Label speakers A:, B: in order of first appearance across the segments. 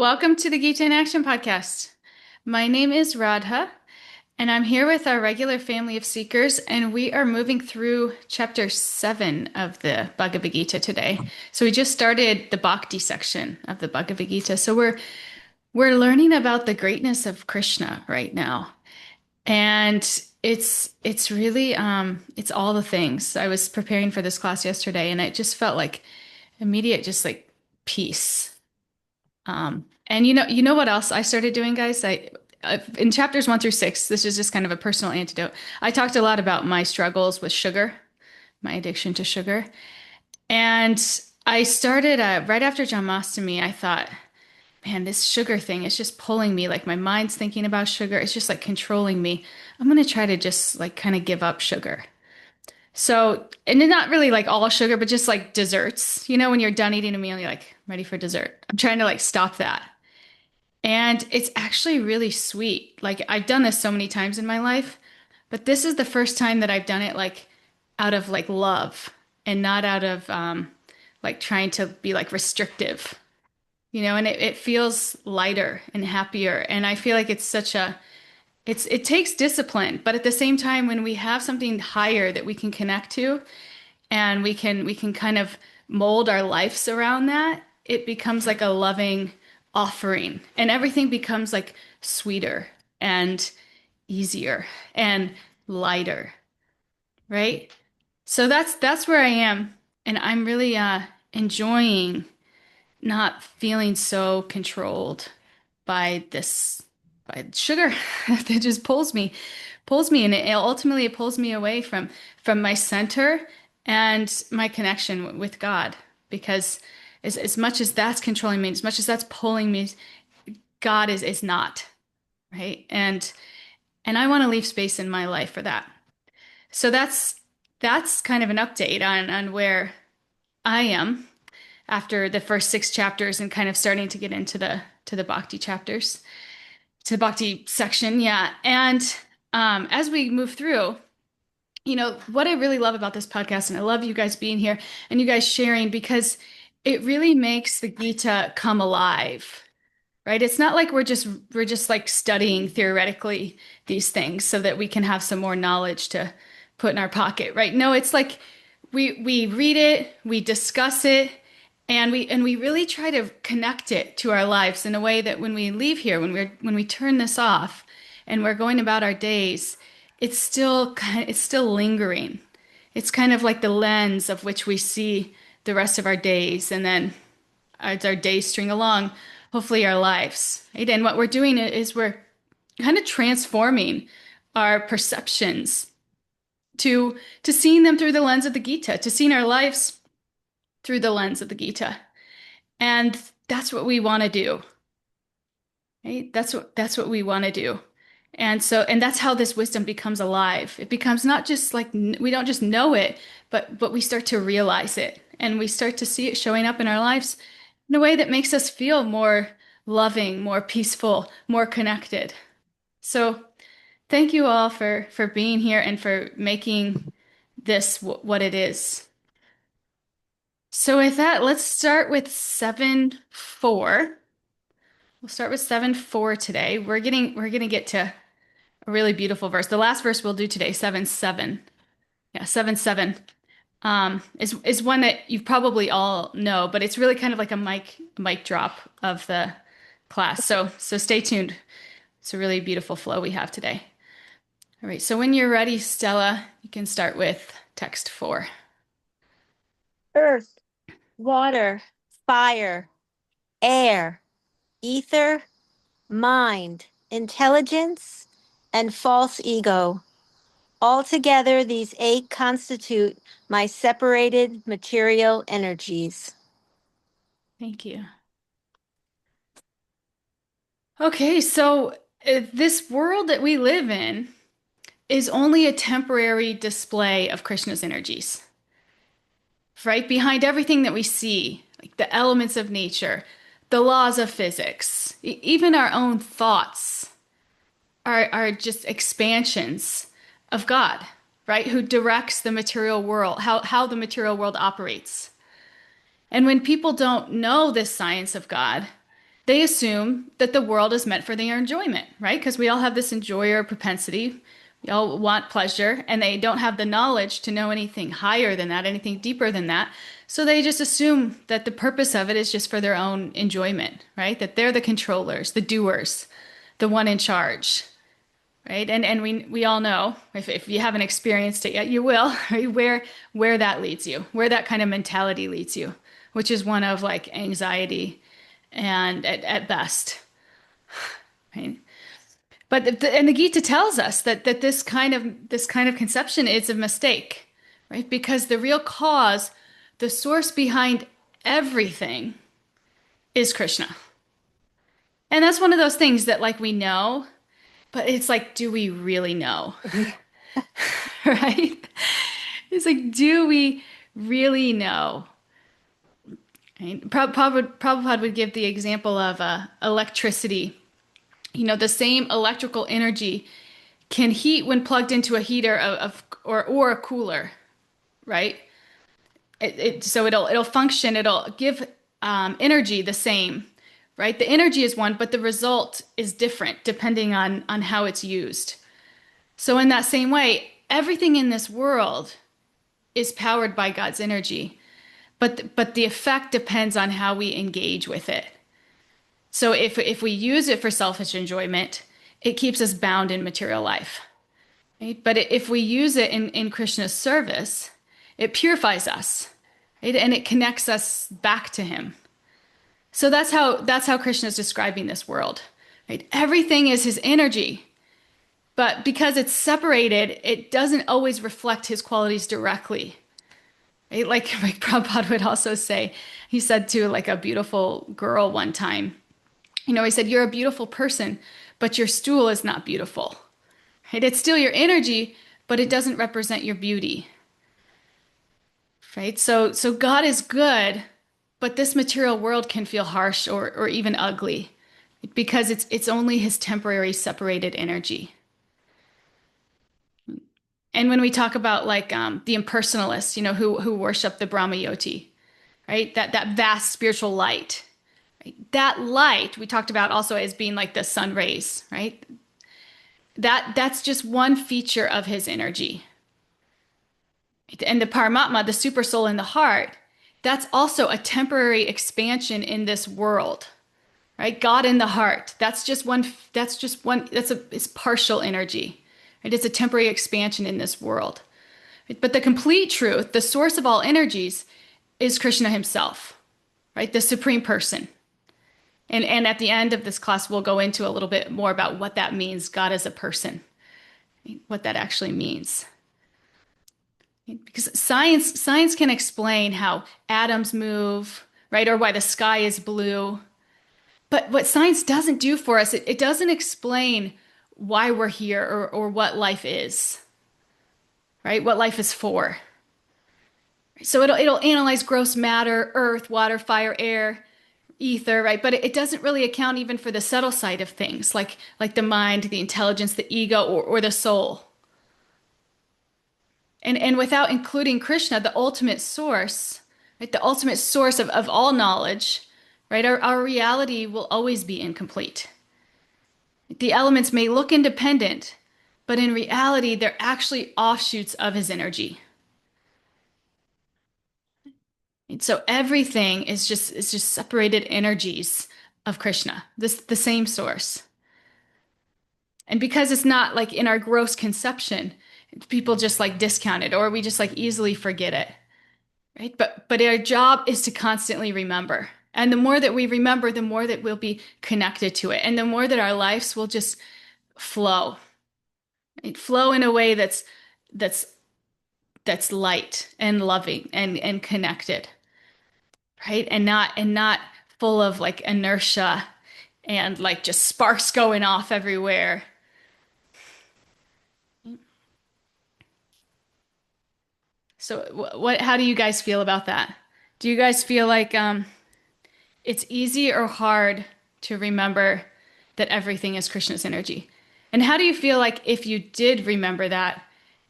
A: Welcome to the Gita in Action podcast. My name is Radha, and I'm here with our regular family of seekers, and we are moving through chapter 7 of the Bhagavad Gita today. So we just started the Bhakti section of the Bhagavad Gita. So we're learning about the greatness of Krishna right now. And it's really it's all the things. I was preparing for this class yesterday, and it just felt like immediate just like peace. And you know what else I started doing, guys? In chapters 1 through 6, this is just kind of a personal antidote. I talked a lot about my struggles with sugar, my addiction to sugar. And I started right after Janmashtami, I thought, man, this sugar thing is just pulling me. Like my mind's thinking about sugar. It's just like controlling me. I'm going to try to just like kind of give up sugar. So, and not really like all sugar, but just like desserts. You know, when you're done eating a meal, you're like ready for dessert. I'm trying to like stop that. And it's actually really sweet. Like I've done this so many times in my life, but this is the first time that I've done it like out of like love and not out of like trying to be like restrictive, and it feels lighter and happier. And I feel like it takes discipline, but at the same time, when we have something higher that we can connect to and we can kind of mold our lives around that, it becomes like a loving offering and everything becomes like sweeter and easier and lighter, right? So that's where I am, and I'm really enjoying not feeling so controlled by this by sugar that just pulls me, and it pulls me away from my center and my connection with God, because as much as that's controlling me, as much as that's pulling me, God is not, right? And I want to leave space in my life for that. So that's kind of an update on where I am after the first 6 chapters and kind of starting to get into the Bhakti chapters, to the Bhakti section, yeah. And as we move through, what I really love about this podcast, and I love you guys being here and you guys sharing, because it really makes the Gita come alive, right? It's not like we're just like studying theoretically these things so that we can have some more knowledge to put in our pocket, right? No, it's like we read it, we discuss it, and we really try to connect it to our lives in a way that when we leave here, when we turn this off and we're going about our days, it's still lingering. It's kind of like the lens of which we see the rest of our days, and then as our days string along, hopefully our lives, right? And what we're doing is we're kind of transforming our perceptions to seeing them through the lens of the Gita, to seeing our lives through the lens of the Gita. And that's what we want to do, right? That's what we want to do. And that's how this wisdom becomes alive. It becomes not just like we don't just know it, but we start to realize it, and we start to see it showing up in our lives in a way that makes us feel more loving, more peaceful, more connected. So thank you all for being here and for making this what it is. So with that, let's start with 7:4. We'll start with 7:4 today. We're gonna get to a really beautiful verse. The last verse we'll do today, 7:7. Yeah, 7:7. Is one that you probably all know, but it's really kind of like a mic drop of the class. So stay tuned. It's a really beautiful flow we have today. All right, so when you're ready, Stella, you can start with text 4.
B: Earth, water, fire, air, ether, mind, intelligence, and false ego. Altogether, these 8 constitute my separated material energies.
A: Thank you. Okay, so this world that we live in is only a temporary display of Krishna's energies, right? Behind everything that we see, like the elements of nature, the laws of physics, even our own thoughts are just expansions of God, right? Who directs the material world, how the material world operates. And when people don't know this science of God, they assume that the world is meant for their enjoyment, right? Because we all have this enjoyer propensity. We all want pleasure, and they don't have the knowledge to know anything higher than that, anything deeper than that. So they just assume that the purpose of it is just for their own enjoyment, right? That they're the controllers, the doers, the one in charge, right? And we all know, if you haven't experienced it yet, you will, right? Where that leads you, where that kind of mentality leads you, which is one of like anxiety and at best, right? But and the Gita tells us that this kind of conception is a mistake, right? Because the real cause, the source behind everything is Krishna. And that's one of those things that like we know, but it's like, do we really know? Right? It's like, do we really know? Right? Prabhupada would give the example of electricity. The same electrical energy can heat when plugged into a heater or a cooler, right? So it'll function. It'll give energy the same, right? The energy is one, but the result is different depending on how it's used. So in that same way, everything in this world is powered by God's energy, but the effect depends on how we engage with it. So if we use it for selfish enjoyment, it keeps us bound in material life. Right? But if we use it in Krishna's service, it purifies us, right? And it connects us back to him. So that's how Krishna is describing this world. Right? Everything is his energy, but because it's separated, it doesn't always reflect his qualities directly. Right? Like Prabhupada would also say, he said to like a beautiful girl one time, he said, "You're a beautiful person, but your stool is not beautiful." Right? It's still your energy, but it doesn't represent your beauty. Right? So God is good, but this material world can feel harsh or even ugly because it's only his temporary separated energy. And when we talk about like the impersonalists, who worship the Brahmayoti, right? That vast spiritual light, right? That light we talked about also as being like the sun rays, right? That's just one feature of his energy. And the Paramatma, the super soul in the heart, that's also a temporary expansion in this world, right? God in the heart. It's partial energy, right? It's a temporary expansion in this world. Right? But the complete truth, the source of all energies, is Krishna himself, right? The supreme person. And at the end of this class, we'll go into a little bit more about what that means, God as a person, right? What that actually means. Because science can explain how atoms move, right? Or why the sky is blue. But what science doesn't do for us, it doesn't explain why we're here or what life is, right? What life is for. So it'll analyze gross matter, earth, water, fire, air, ether, right? But it doesn't really account even for the subtle side of things, like the mind, the intelligence, the ego, or the soul. And without including Krishna, the ultimate source, right? The ultimate source of all knowledge, right? Our reality will always be incomplete. The elements may look independent, but in reality, they're actually offshoots of his energy. And so everything is just separated energies of Krishna, the same source. And because it's not like in our gross conception, people just like discount it or we just like easily forget it. Right? But our job is to constantly remember. And the more that we remember, the more that we'll be connected to it. And the more that our lives will just flow. Right? Flow in a way that's that's light and loving and connected. Right? And not full of like inertia and like just sparks going off everywhere. So how do you guys feel about that? Do you guys feel like it's easy or hard to remember that everything is Krishna's energy? And how do you feel like if you did remember that,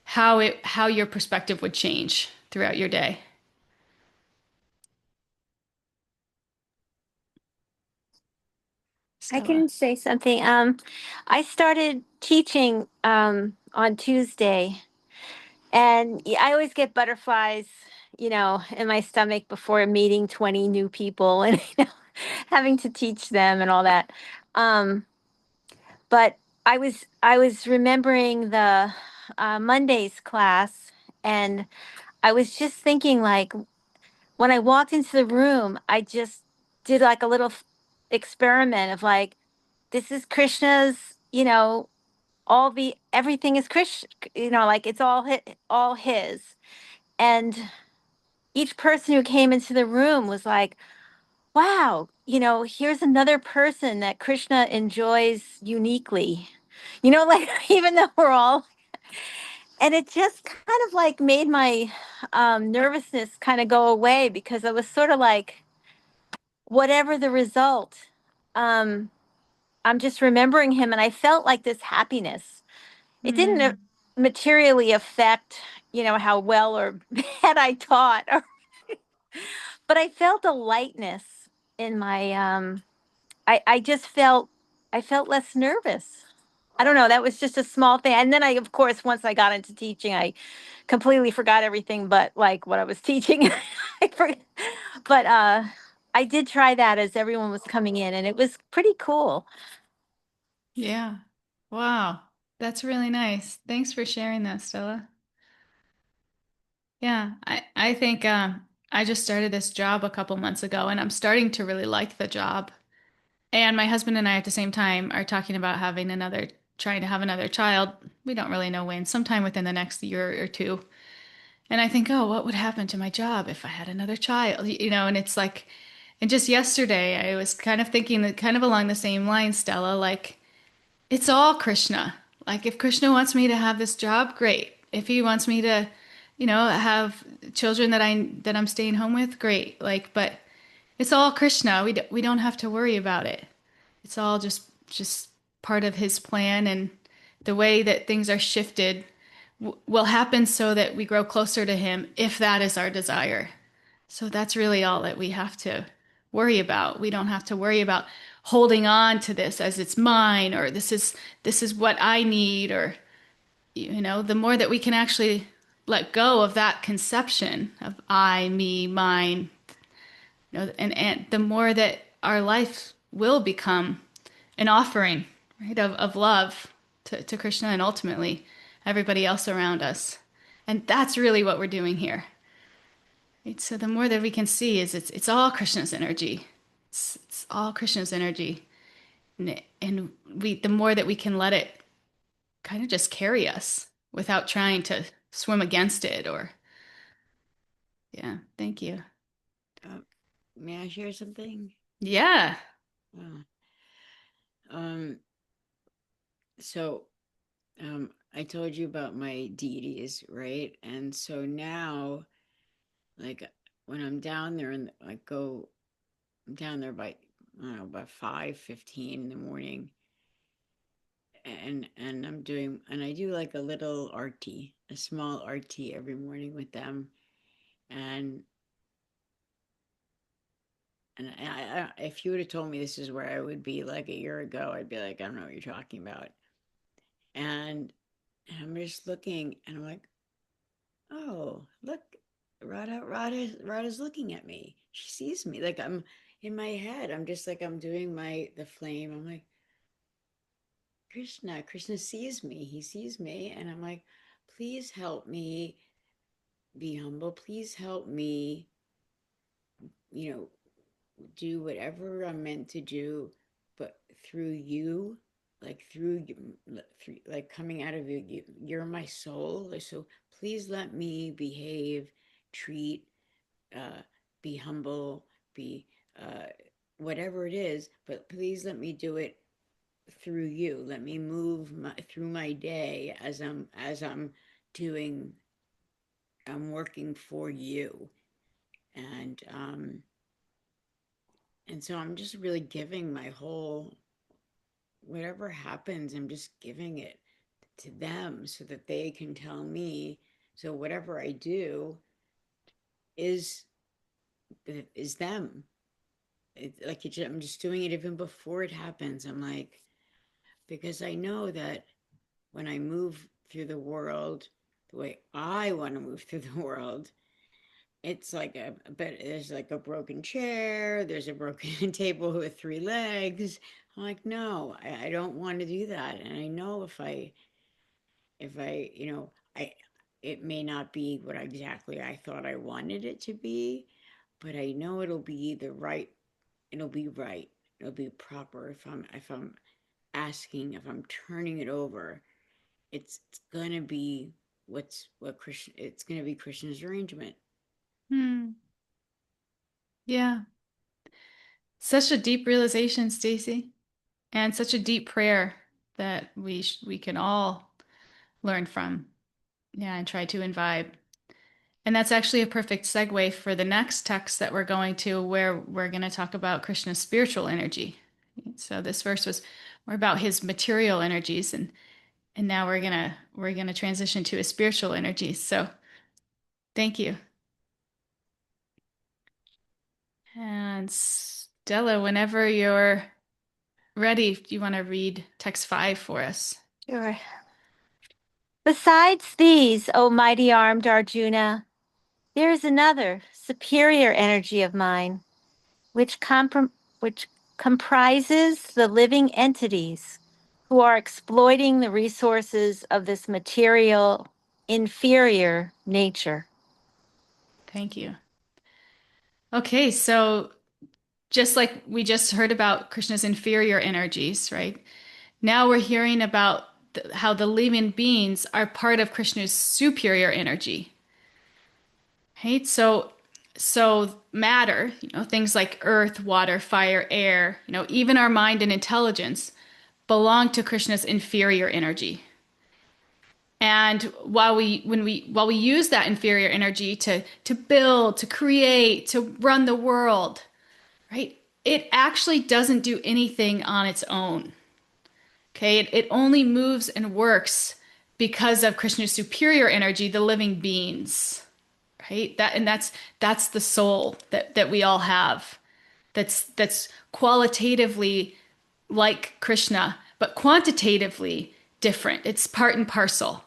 A: how your perspective would change throughout your day?
B: I
A: Stella?
B: can say something. I started teaching on Tuesday, and I always get butterflies, in my stomach before meeting 20 new people and having to teach them and all that. Um, but I was remembering the Monday's class, and I was just thinking, like, when I walked into the room, I just did like a little experiment of like, this is Krishna's, all the everything is Krishna, like it's all his. And each person who came into the room was like, wow, here's another person that Krishna enjoys uniquely. Like even though we're all, and it just kind of like made my nervousness kind of go away, because I was sort of like, whatever the result, um, I'm just remembering him, and I felt like this happiness. It didn't
A: Mm,
B: materially affect, how well or bad I taught, but I felt a lightness in my. I just I felt less nervous. I don't know. That was just a small thing, and then of course, once I got into teaching, I completely forgot everything but like what I was teaching. I forgot, but I did try that as everyone was coming in, and it was pretty cool.
A: yeah. Wow. That's really nice. Thanks for sharing that, Stella. Yeah, I think I just started this job a couple months ago and I'm starting to really like the job. And my husband and I at the same time are talking about trying to have another child. We don't really know when, sometime within the next year or two. And I think, oh, what would happen to my job if I had another child? And it's like, and just yesterday I was kind of thinking that kind of along the same line, Stella, like, it's all Krishna. Like if Krishna wants me to have this job, great. If he wants me to, have children that I'm staying home with, great. Like, but it's all Krishna. We don't have to worry about it. It's all just part of his plan, and the way that things are shifted will happen so that we grow closer to him if that is our desire. So that's really all that we have to worry about. We don't have to worry about holding on to this as it's mine, or this is what I need, or the more that we can actually let go of that conception of I, me, mine, and the more that our life will become an offering, right, of love to Krishna and ultimately everybody else around us. And that's really what we're doing here. Right? So the more that we can see is it's all Krishna's energy. It's all Krishna's energy. And the more that we can let it kind of just carry us without trying to swim against it or yeah, thank you.
C: Uh, may I share something?
A: Yeah.
C: Uh, um, so I told you about my deities, right? And so now, like, when I'm down there and I go I'm down there by, I don't know, by 5:15 in the morning, and I do like a little arti, a small arti every morning with them, and if you would have told me this is where I would be like a year ago, I'd be like, I don't know what you're talking about. And I'm just looking and I'm like, oh, look, Radha's looking at me. She sees me. Like I'm in my head. I'm just like I'm doing the flame. I'm like, Krishna sees me. He sees me. And I'm like, please help me be humble. Please help me, you know, do whatever I'm meant to do, but through you, like through you, through, like coming out of you're my soul. So please let me behave, treat, uh, be humble, be uh, whatever it is, but please let me do it through you. Let me move through my day as I'm doing. I'm working for you, and so I'm just really giving my whole whatever happens, I'm just giving it to them so that they can tell me. So whatever I do is them. I'm just doing it even before it happens. I'm like, because I know that when I move through the world the way I want to move through the world, it's like but there's like a broken chair, there's a broken table with three legs. I'm like, no, I don't want to do that. And I know if I, it may not be what exactly I thought I wanted it to be, but I know it'll be right, it'll be proper if I'm asking, if I'm turning it over, it's gonna be what Christian, it's gonna be Krishna's arrangement.
A: Hmm. Yeah. Such a deep realization, Stacy, and such a deep prayer that we can all learn from. Yeah, and try to imbibe. And that's actually a perfect segue for the next text that we're going to, where we're going to talk about Krishna's spiritual energy. So this verse was more about his material energies, and now we're gonna transition to his spiritual energies. So thank you. And Stella, whenever you're ready, do you want to read text 5 for us?
B: Sure. Besides these, O mighty armed Arjuna, there is another superior energy of mine, which comprises the living entities who are exploiting the resources of this material inferior nature.
A: Thank you. Okay, so just like we just heard about Krishna's inferior energies, right? Now we're hearing about how the living beings are part of Krishna's superior energy. Right? So matter, things like earth, water, fire, air, even our mind and intelligence belong to Krishna's inferior energy. And while we use that inferior energy to build, to create, to run the world, right? It actually doesn't do anything on its own. Okay, it only moves and works because of Krishna's superior energy, the living beings, right? That's the soul that we all have. That's qualitatively like Krishna, but quantitatively different. It's part and parcel.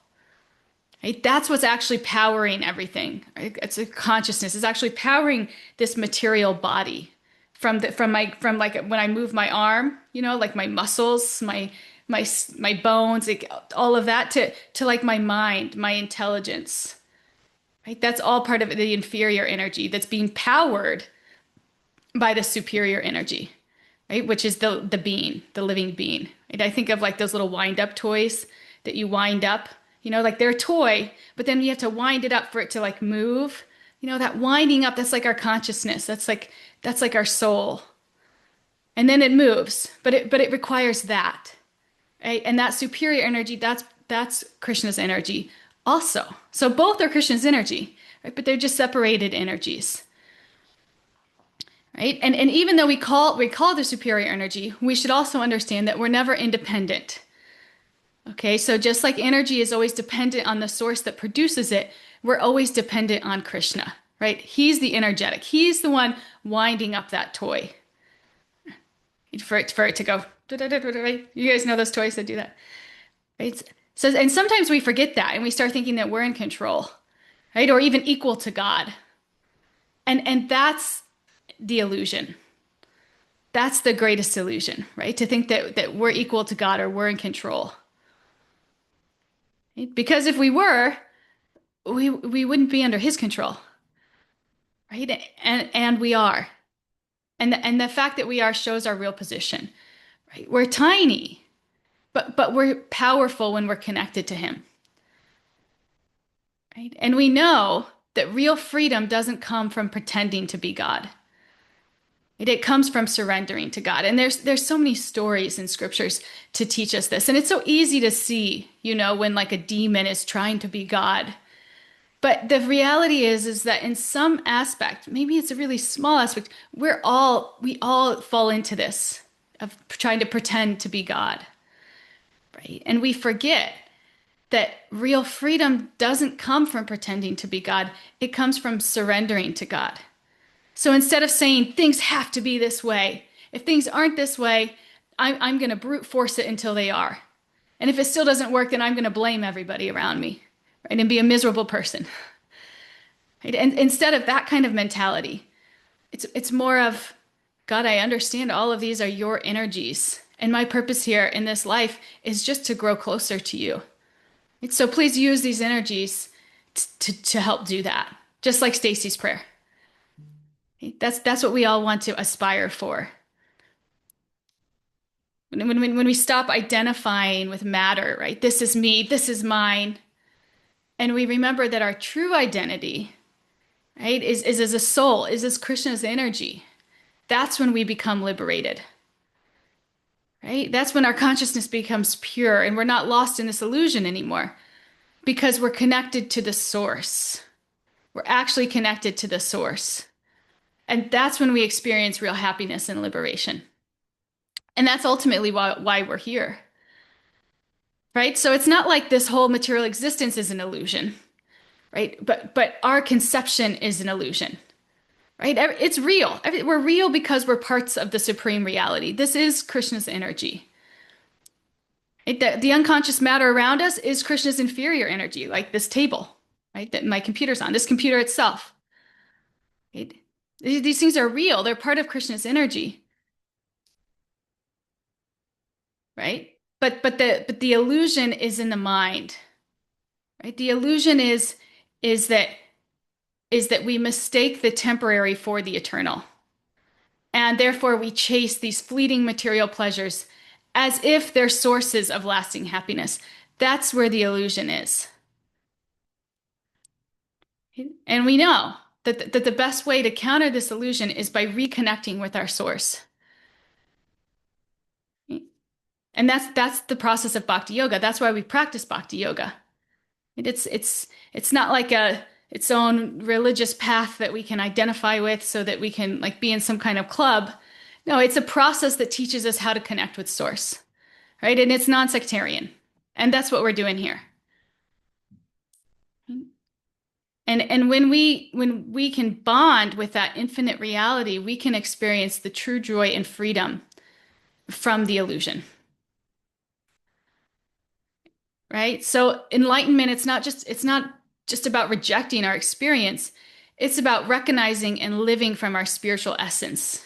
A: Right? That's what's actually powering everything. Right? It's a consciousness. It's actually powering this material body from like when I move my arm, like my muscles, my bones, like all of that to like my mind, my intelligence. Right? That's all part of the inferior energy that's being powered by the superior energy, right? Which is the being, the living being. Right? I think of like those little wind up toys that you wind up, like they're a toy, but then you have to wind it up for it to like move. That winding up, that's like our consciousness. That's like our soul. And then it moves, but it requires that, right? And that superior energy, that's Krishna's energy also. So both are Krishna's energy, right? But they're just separated energies. Right? And even though we call the superior energy, we should also understand that we're never independent. Okay, so just like energy is always dependent on the source that produces it, we're always dependent on Krishna, right? He's the energetic. He's the one winding up that toy for it to go. Right? You guys know those toys that do that, right? So, and sometimes we forget that and we start thinking that we're in control, right? Or even equal to God. And that's the illusion. That's the greatest illusion, right? To think that we're equal to God or we're in control. Right? Because if we were, we wouldn't be under his control, right? And we are. And the fact that we are shows our real position, right? We're tiny, but we're powerful when we're connected to him. Right? And we know that real freedom doesn't come from pretending to be God. It comes from surrendering to God. And there's so many stories in scriptures to teach us this. And it's so easy to see, when like a demon is trying to be God. But the reality is that in some aspect, maybe it's a really small aspect, we all fall into this of trying to pretend to be God. Right? And we forget that real freedom doesn't come from pretending to be God. It comes from surrendering to God. So instead of saying things have to be this way, if things aren't this way, I'm going to brute force it until they are. And if it still doesn't work, then I'm going to blame everybody around me, right? And be a miserable person. Right? And instead of that kind of mentality, it's more of, God, I understand all of these are your energies. And my purpose here in this life is just to grow closer to you. Right? So please use these energies to help do that. Just like Stacy's prayer. Right? That's what we all want to aspire for. When we stop identifying with matter, right? This is me, this is mine. And we remember that our true identity, right, is as a soul, is as Krishna's energy. That's when we become liberated, right? That's when our consciousness becomes pure and we're not lost in this illusion anymore because we're connected to the source. We're actually connected to the source. And that's when we experience real happiness and liberation. And that's ultimately why we're here, right? So it's not like this whole material existence is an illusion, right? But our conception is an illusion. Right? It's real. We're real because we're parts of the supreme reality. This is Krishna's energy. The unconscious matter around us is Krishna's inferior energy, like this table, right? That my computer's on, this computer itself. Right? These things are real. They're part of Krishna's energy, right? But the illusion is in the mind, right? The illusion is that we mistake the temporary for the eternal. And therefore, we chase these fleeting material pleasures as if they're sources of lasting happiness. That's where the illusion is. And we know that the best way to counter this illusion is by reconnecting with our source. And that's the process of bhakti yoga. That's why we practice bhakti yoga. It's not like its own religious path that we can identify with so that we can like be in some kind of club. No, it's a process that teaches us how to connect with source, right? And it's non-sectarian. And that's what we're doing here. And when we can bond with that infinite reality, we can experience the true joy and freedom from the illusion. Right? So enlightenment, it's not just about rejecting our experience. It's about recognizing and living from our spiritual essence.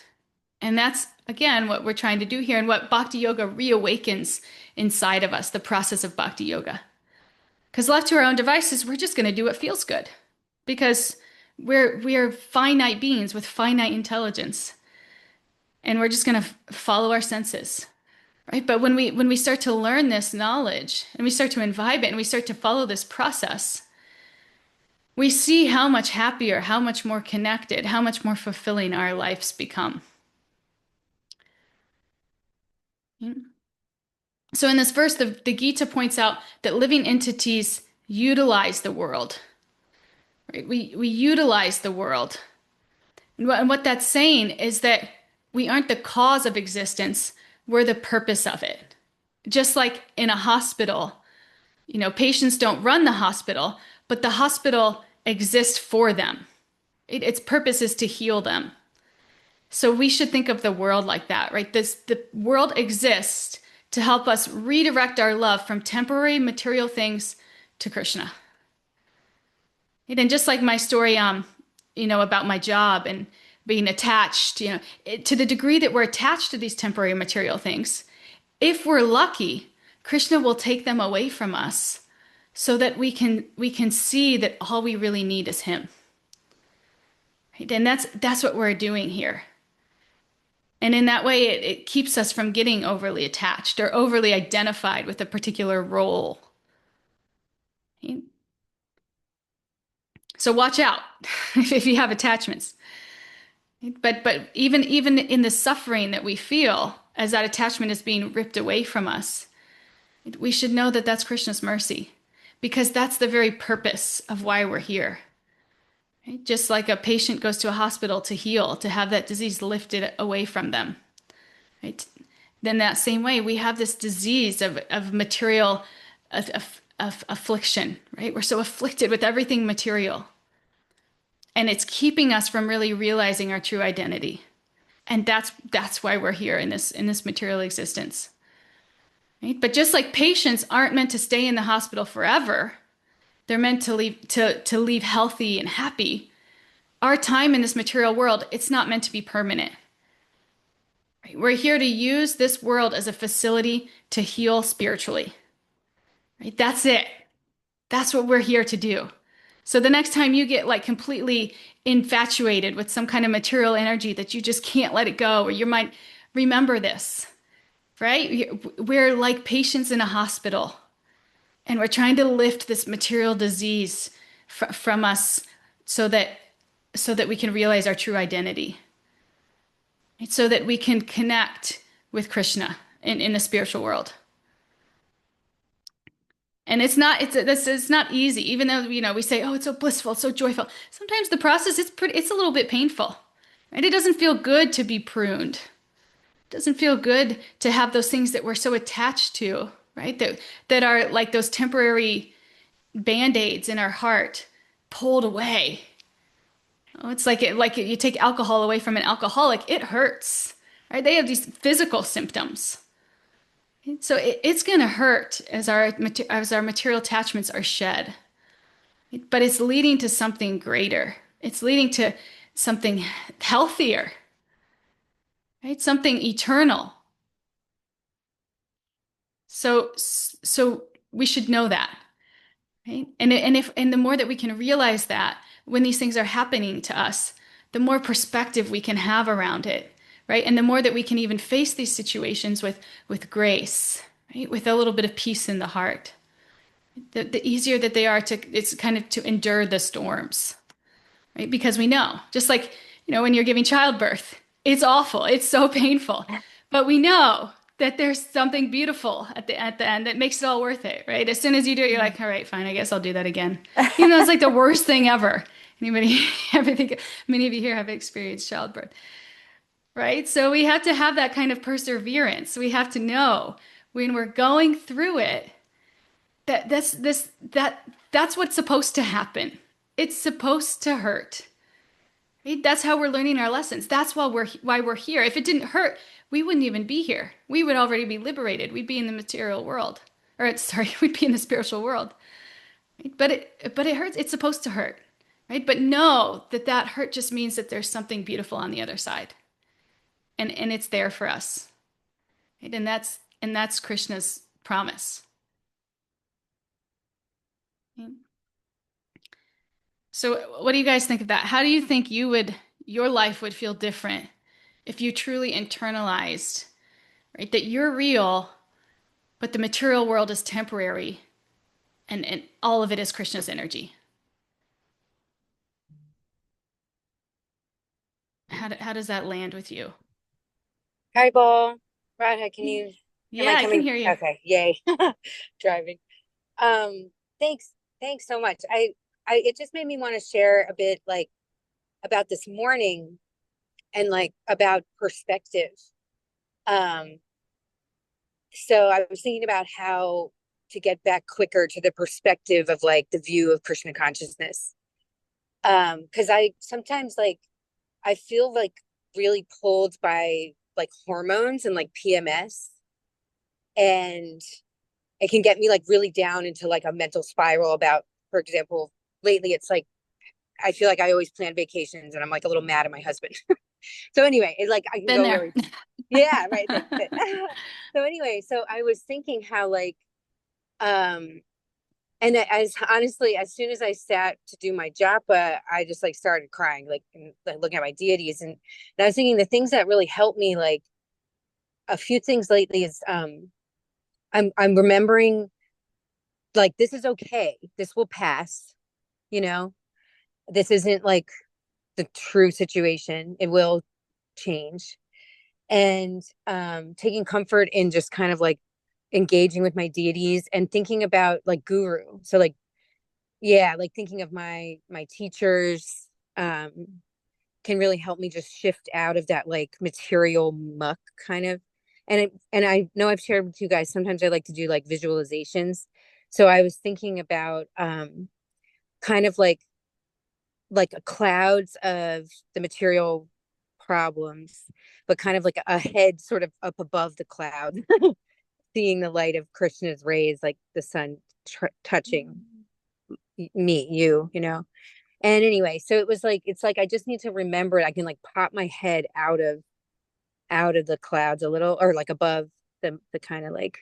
A: And that's, again, what we're trying to do here and what Bhakti Yoga reawakens inside of us, the process of Bhakti Yoga. Because left to our own devices, we're just going to do what feels good. Because we're finite beings with finite intelligence. And we're just going to follow our senses. Right? But when we start to learn this knowledge and we start to imbibe it and we start to follow this process, we see how much happier, how much more connected, how much more fulfilling our lives become. So in this verse, the Gita points out that living entities utilize the world. Right? We utilize the world. And what that's saying is that we aren't the cause of existence, we're the purpose of it. Just like in a hospital, patients don't run the hospital, but the hospital exists for them. Its purpose is to heal them. So we should think of the world like that, right? The world exists to help us redirect our love from temporary material things to Krishna. And just like my story, about my job and being attached, to the degree that we're attached to these temporary material things, if we're lucky, Krishna will take them away from us so that we can see that all we really need is him. Right? And that's what we're doing here. And in that way, it keeps us from getting overly attached or overly identified with a particular role. Right? So watch out if you have attachments. But even in the suffering that we feel as that attachment is being ripped away from us, we should know that that's Krishna's mercy, because that's the very purpose of why we're here. Right? Just like a patient goes to a hospital to heal, to have that disease lifted away from them. Right? Then that same way, we have this disease of material of affliction. Right? We're so afflicted with everything material. and it's keeping us from really realizing our true identity. And that's why we're here in this material existence. Right? But just like patients aren't meant to stay in the hospital forever, they're meant to leave healthy and happy. Our time in this material world, it's not meant to be permanent. Right? We're here to use this world as a facility to heal spiritually. Right? That's it. That's what we're here to do. So the next time you get like completely infatuated with some kind of material energy that you just can't let it go, or your mind, remember this, right? We're like patients in a hospital, and we're trying to lift this material disease from us so that we can realize our true identity, right? So that we can connect with Krishna in the spiritual world. And it's not easy, even though we say, oh, it's so blissful, it's so joyful. Sometimes the process it's a little bit painful, right? It doesn't feel good to be pruned. It doesn't feel good to have those things that we're so attached to, right? That are like those temporary band-aids in our heart pulled away. Oh, it's like you take alcohol away from an alcoholic, it hurts, right? They have these physical symptoms. So it's going to hurt as our material attachments are shed, but it's leading to something greater. It's leading to something healthier, right? Something eternal. So we should know that, right? And the more that we can realize that when these things are happening to us, the more perspective we can have around it, right? And the more that we can even face these situations with grace, right? With a little bit of peace in the heart. The easier that they are it's kind of to endure the storms, right? Because we know, just like, when you're giving childbirth, it's awful, it's so painful, but we know that there's something beautiful at the end that makes it all worth it, right? As soon as you do it, you're like, all right, fine, I guess I'll do that again. Even though it's like the worst thing ever. Anybody ever think, many of you here have experienced childbirth, right? So we have to have that kind of perseverance. We have to know when we're going through it, that's what's supposed to happen. It's supposed to hurt. Right? That's how we're learning our lessons. That's why we're here. If it didn't hurt, we wouldn't even be here. We would already be liberated. We'd be in the material world. Or sorry, we'd be in the spiritual world. Right? But it hurts. It's supposed to hurt. Right? But know that hurt just means that there's something beautiful on the other side. And it's there for us. Right? And that's Krishna's promise. So what do you guys think of that? How do you think your life would feel different if you truly internalized, right, that you're real, but the material world is temporary and all of it is Krishna's energy? How does that land with you?
D: Hi, Ball. Radha, am
A: Yeah,
D: I
A: I can
D: coming?
A: hear you.
D: Okay, yay. Driving. Um, thanks so much. It just made me want to share a bit like about this morning and like about perspective. Um, so I was thinking about how to get back quicker to the perspective of like the view of Krishna consciousness. Because I sometimes like I feel like really pulled by like hormones and like PMS, and it can get me like really down into like a mental spiral about, for example, lately it's like I feel like I always plan vacations and I'm like a little mad at my husband. So anyway, it's like I can
A: Been
D: go
A: there.
D: really, yeah, right. So anyway, so I was thinking how like um and as honestly, as soon as I sat to do my japa, I just like started crying, like, and, like looking at my deities, and I was thinking the things that really helped me, like a few things lately is I'm remembering like this is okay. This will pass, you know. This isn't like the true situation. It will change. And taking comfort in just kind of like engaging with my deities and thinking about like guru. So like yeah, like thinking of my teachers um can really help me just shift out of that like material muck kind of. And I know I've shared with you guys, sometimes I like to do like visualizations. So I was thinking about kind of like like clouds of the material problems, but kind of like a head sort of up above the cloud, seeing the light of Krishna's rays, like the sun touching me, you know. And anyway, so it was like, it's like I just need to remember it. I can like pop my head out of the clouds a little, or like above the kind of like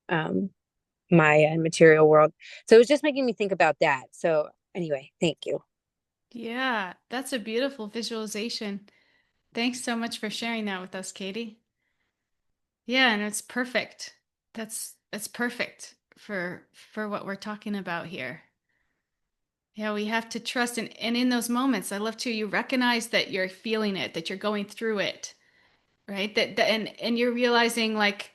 D: um Maya and material world. So it was just making me think about that. So anyway, thank you.
A: Yeah, that's a beautiful visualization. Thanks so much for sharing that with us, Katie. Yeah, and it's perfect. That's perfect for what we're talking about here. Yeah, we have to trust and in those moments, I love to you recognize that you're feeling it, that you're going through it, right? And you're realizing like,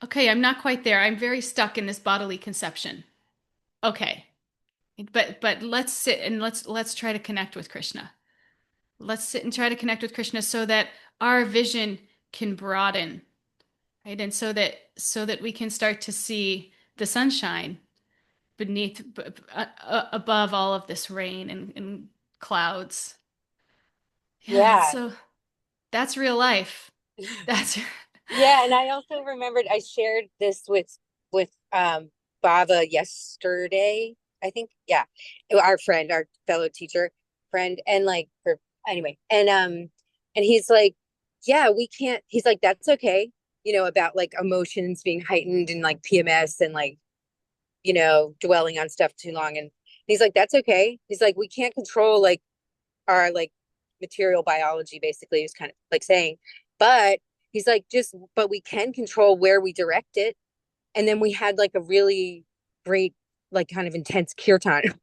A: okay, I'm not quite there. I'm very stuck in this bodily conception. Okay. But let's sit and let's try to connect with Krishna. Let's sit and try to connect with Krishna so that our vision can broaden, right? And so that we can start to see the sunshine beneath above all of this rain and clouds. Yeah,
D: Yeah.
A: so that's real life. That's
D: Yeah, and I also remembered I shared this with Bava yesterday, I think. Yeah. Our friend, our fellow teacher friend, and like for anyway. And he's like, yeah, we can't, he's like, that's okay, you know, about like emotions being heightened and like PMS and like, you know, dwelling on stuff too long. And he's like, that's okay. He's like, we can't control like our like material biology, basically, is kind of like saying, but he's like, just but we can control where we direct it. And then we had like a really great, like kind of intense kirtan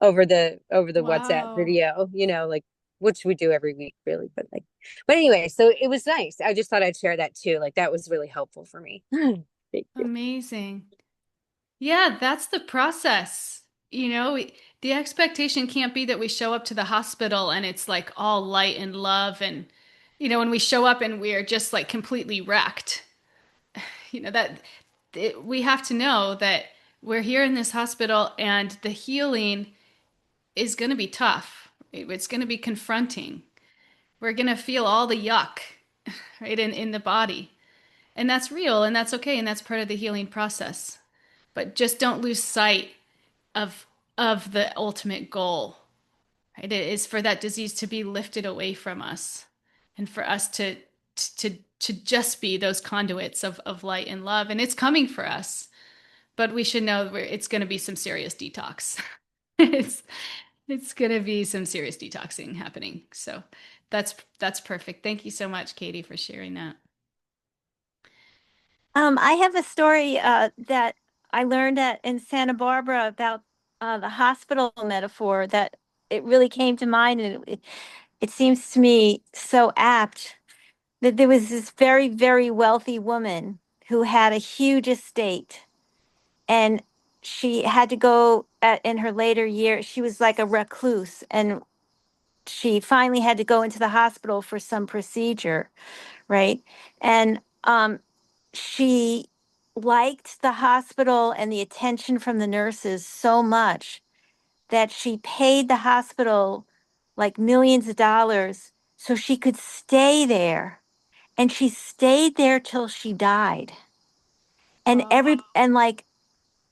D: over the WhatsApp
A: wow.
D: video, you know, like which we do every week, really. But like, but anyway, so it was nice. I just thought I'd share that too. Like that was really helpful for me. Thank you.
A: Amazing. Yeah, that's the process. The expectation can't be that we show up to the hospital and it's like all light and love and when we show up and we are just like completely wrecked. We have to know that we're here in this hospital and the healing is going to be tough. It's going to be confronting. We're going to feel all the yuck, right, in the body. And that's real and that's okay and that's part of the healing process. But just don't lose sight of of the ultimate goal, right? It is for that disease to be lifted away from us and for us to just be those conduits of light and love. And it's coming for us, but we should know it's going to be some serious detox. it's it's going to be some serious detoxing happening. So that's perfect. Thank you so much, Katie, for sharing that.
B: I have a story that I learned in Santa Barbara about the hospital metaphor that it really came to mind, and it seems to me so apt that there was this very, very wealthy woman who had a huge estate, and she had to go in her later years. She was like a recluse, and she finally had to go into the hospital for some procedure, right? And she liked the hospital and the attention from the nurses so much that she paid the hospital like millions of dollars so she could stay there. And she stayed there till she died. And
A: Wow.
B: like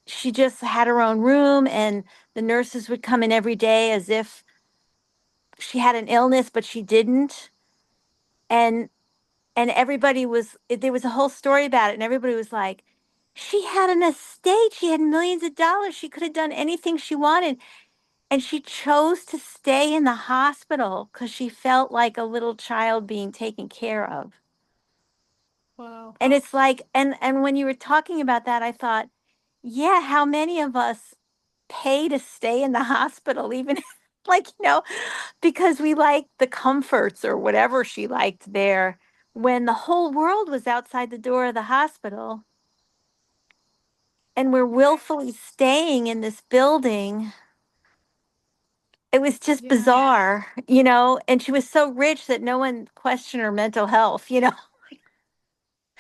B: she just had her own room, and the nurses would come in every day as if she had an illness, but she didn't. And everybody was there was a whole story about it, and everybody was like, she had an estate, she had millions of dollars, she could have done anything she wanted, and she chose to stay in the hospital because she felt like a little child being taken care of.
A: Wow.
B: And it's like, and when you were talking about that, I thought, yeah, how many of us pay to stay in the hospital, even like, because we like the comforts or whatever she liked there, when the whole world was outside the door of the hospital, and we're willfully staying in this building. It was just
A: Yeah.
B: bizarre, and she was so rich that no one questioned her mental health.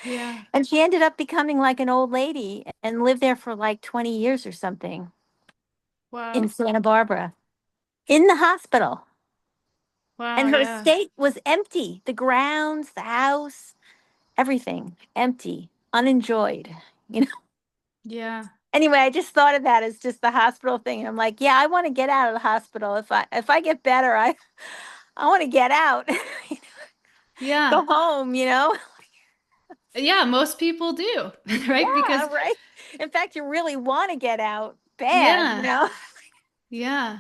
A: Yeah.
B: And she ended up becoming like an old lady and lived there for like 20 years or something in
A: Wow.
B: Santa Barbara. in the hospital.
A: Wow,
B: And her
A: yeah.
B: estate was empty. The grounds, the house, everything empty, unenjoyed. You know.
A: Yeah.
B: Anyway, I just thought of that as just the hospital thing. And I'm like, yeah, I want to get out of the hospital. If I get better, I want to get out.
A: Yeah.
B: Go home, you know?
A: Yeah, most people do, right?
B: Yeah,
A: Because
B: right. In fact, you really want to get out bad, you
A: yeah.
B: know?
A: Yeah.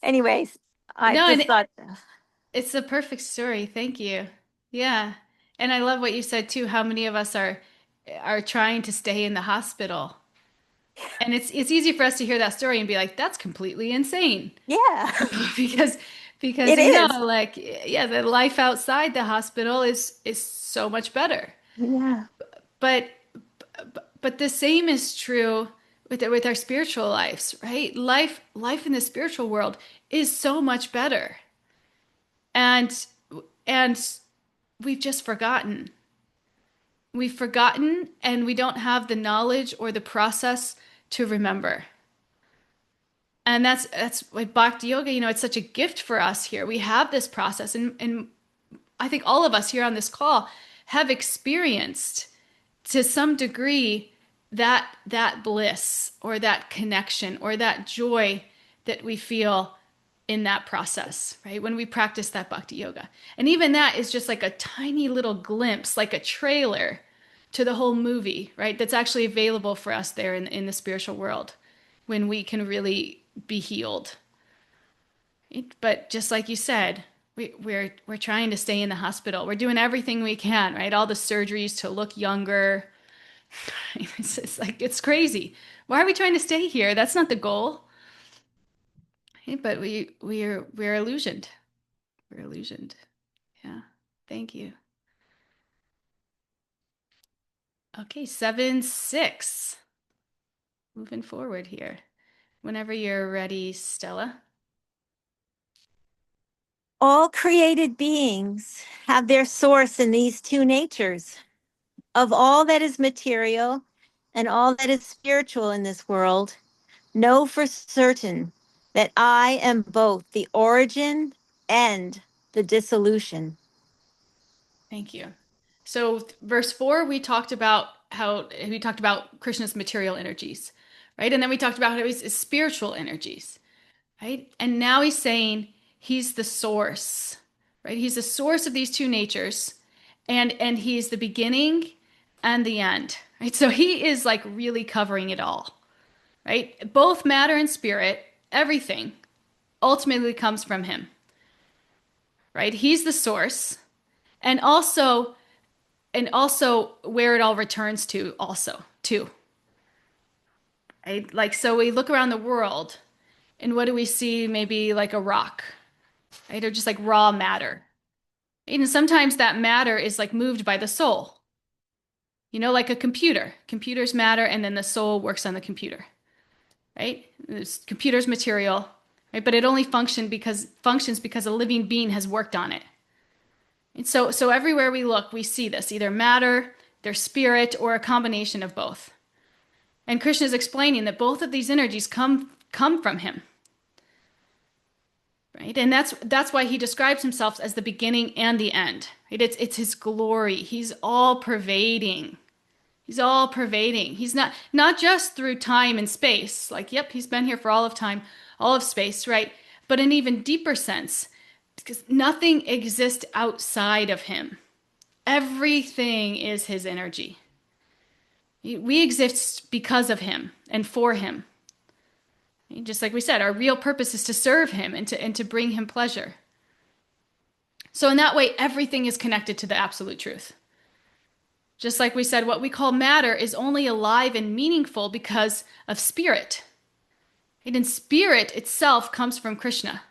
B: Anyways, I
A: No,
B: just
A: and
B: thought,
A: it's a perfect story. Thank you. Yeah. And I love what you said too, how many of us are trying to stay in the hospital. And it's easy for us to hear that story and be like, that's completely insane.
B: yeah,
A: Because because
B: it
A: we know
B: is.
A: like yeah, the life outside the hospital is so much better.
B: Yeah.
A: But but the same is true with our spiritual lives, right? Life in the spiritual world is so much better. And and we've just forgotten. We've forgotten and we don't have the knowledge or the process to remember. And that's like Bhakti Yoga, it's such a gift for us here. We have this process and I think all of us here on this call have experienced to some degree that bliss or that connection or that joy that we feel in that process, right? When we practice that bhakti yoga. And even that is just like a tiny little glimpse, like a trailer to the whole movie, right? That's actually available for us there in the spiritual world when we can really be healed. But just like you said, we're trying to stay in the hospital. We're doing everything we can, right? All the surgeries to look younger. It's like it's crazy. Why are we trying to stay here? That's not the goal. But we're illusioned. We're illusioned. Yeah. Thank you. Okay, 7-6. Moving forward here. Whenever you're ready, Stella.
B: All created beings have their source in these two natures. Of all that is material and all that is spiritual in this world, know for certain that I am both the origin and the dissolution.
A: Thank you. So verse 4, we talked about Krishna's material energies, right? And then we talked about how he's his spiritual energies, right? And now he's saying he's the source, right? He's the source of these two natures, and he's the beginning and the end, right? So he is like really covering it all, right? Both matter and spirit, everything ultimately comes from him, right? He's the source, and also where it all returns to also too, right? Like so we look around the world and what do we see? Maybe like a rock, right? Or just like raw matter. And sometimes that matter is like moved by the soul, like a computer. Computers matter and then the soul works on the computer, right? This computer's material, right? But it only functions because a living being has worked on it. And so everywhere we look, we see this, either matter, their spirit, or a combination of both. And Krishna is explaining that both of these energies come from him. Right? And that's why he describes himself as the beginning and the end. Right? It's his glory. He's all pervading. He's all pervading. He's not just through time and space. Like, yep, he's been here for all of time, all of space, right? But in an even deeper sense, because nothing exists outside of him. Everything is his energy. We exist because of him and for him. Just like we said, our real purpose is to serve him and to bring him pleasure. So in that way, everything is connected to the absolute truth. Just like we said, what we call matter is only alive and meaningful because of spirit. And spirit itself comes from Krishna.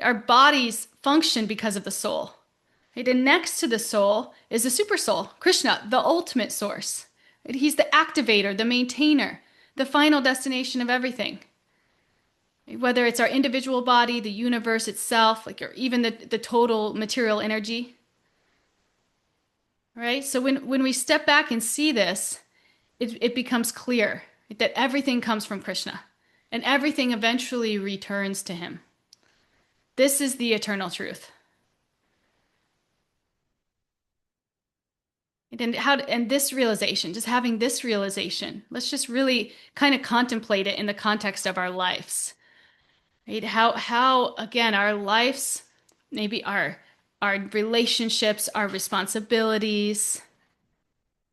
A: Our bodies function because of the soul. And next to the soul is the super soul, Krishna, the ultimate source. He's the activator, the maintainer, the final destination of everything. Whether it's our individual body, the universe itself, like or even the total material energy. Right? So when we step back and see this, it becomes clear that everything comes from Krishna. and everything eventually returns to him. This is the eternal truth. And this realization, just having this realization, let's just really kind of contemplate it in the context of our lives, right? How again, our lives, maybe our relationships, our responsibilities,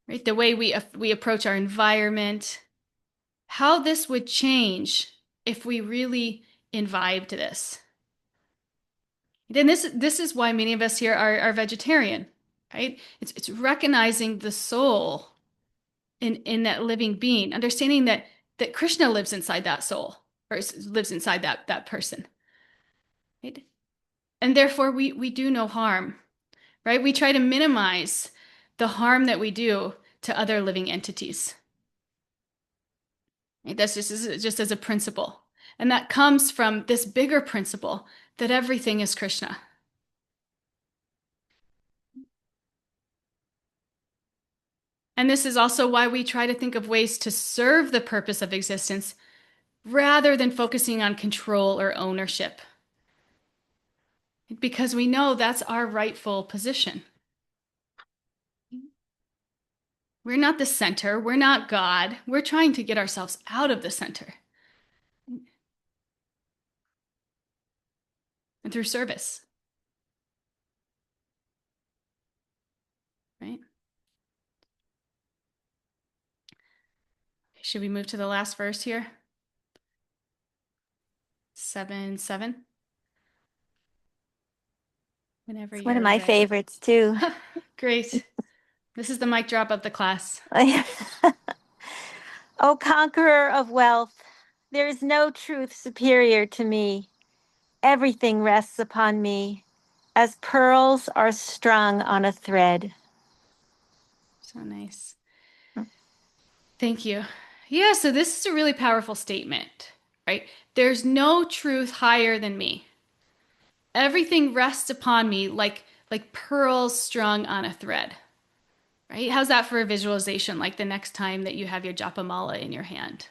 A: right? The way we approach our environment, how this would change if we really imbibed this. And this is why many of us here are vegetarian, right? It's recognizing the soul in that living being, understanding that Krishna lives inside that soul, or lives inside that person, right? And therefore we do no harm, right? We try to minimize the harm that we do to other living entities. Right? That's just as a principle. And that comes from this bigger principle that everything is Krishna. And this is also why we try to think of ways to serve the purpose of existence rather than focusing on control or ownership. Because we know that's our rightful position. We're not the center. We're not God. We're trying to get ourselves out of the center. And through service. Right? Should we move to the last verse here? 7:7. Whenever
B: It's one of
A: you're
B: my
A: ready.
B: favorites too.
A: Great. This is the mic drop of the class.
B: O conqueror of wealth, there is no truth superior to me. Everything rests upon me, as pearls are strung on a thread.
A: So nice. Thank you. Yeah, so this is a really powerful statement, right? There's no truth higher than me. Everything rests upon me like pearls strung on a thread. Right? How's that for a visualization? Like the next time that you have your japamala in your hand.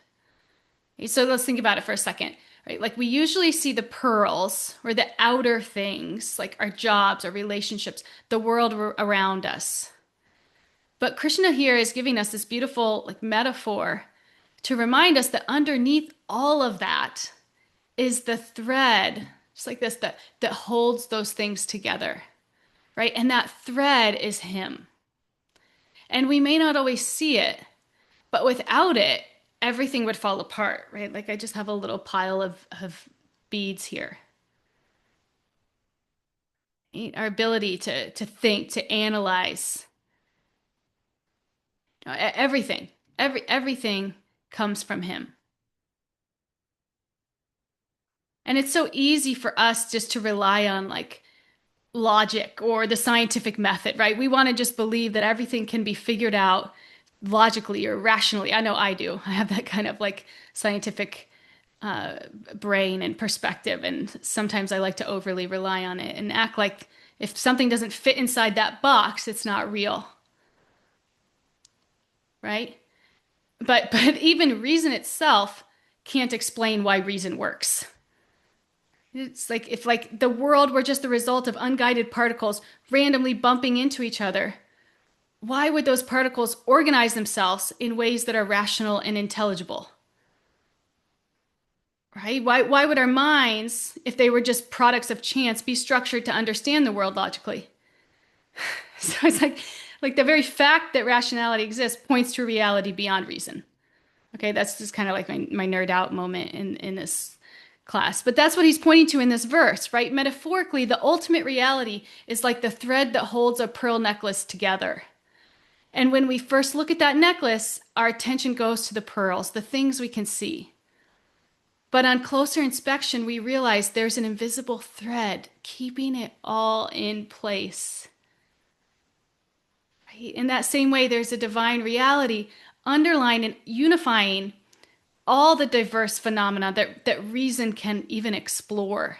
A: Okay, so let's think about it for a second. Right? Like we usually see the pearls or the outer things, like our jobs, our relationships, the world around us. But Krishna here is giving us this beautiful like metaphor to remind us that underneath all of that is the thread, just like this, that holds those things together. Right? And that thread is him. And we may not always see it, but without it, everything would fall apart, right? Like I just have a little pile of beads here. Our ability to think, to analyze, everything, everything comes from him. And it's so easy for us just to rely on like logic or the scientific method, right? We want to just believe that everything can be figured out logically or rationally. I know I do. I have that kind of like scientific brain and perspective. And sometimes I like to overly rely on it and act like if something doesn't fit inside that box, it's not real. Right? But even reason itself can't explain why reason works. It's like if like the world were just the result of unguided particles randomly bumping into each other, why would those particles organize themselves in ways that are rational and intelligible? Right? Why would our minds, if they were just products of chance, be structured to understand the world logically? So it's like the very fact that rationality exists points to a reality beyond reason. Okay, that's just kind of like my nerd out moment in this class. But that's what he's pointing to in this verse, right? Metaphorically, the ultimate reality is like the thread that holds a pearl necklace together. And when we first look at that necklace, our attention goes to the pearls, the things we can see. But on closer inspection, we realize there's an invisible thread keeping it all in place. Right? In that same way, there's a divine reality underlying and unifying all the diverse phenomena that reason can even explore.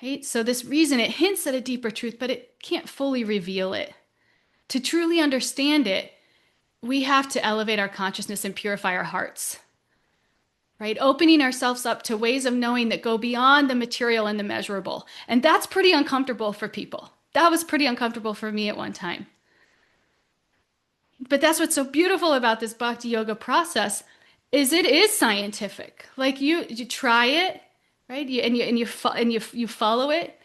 A: Right? So this reason, it hints at a deeper truth, but it can't fully reveal it. To truly understand it, we have to elevate our consciousness and purify our hearts. right? Opening ourselves up to ways of knowing that go beyond the material and the measurable. And that's pretty uncomfortable for people. That was pretty uncomfortable for me at one time. But that's what's so beautiful about this bhakti yoga process is it is scientific. Like you try it, right? You follow it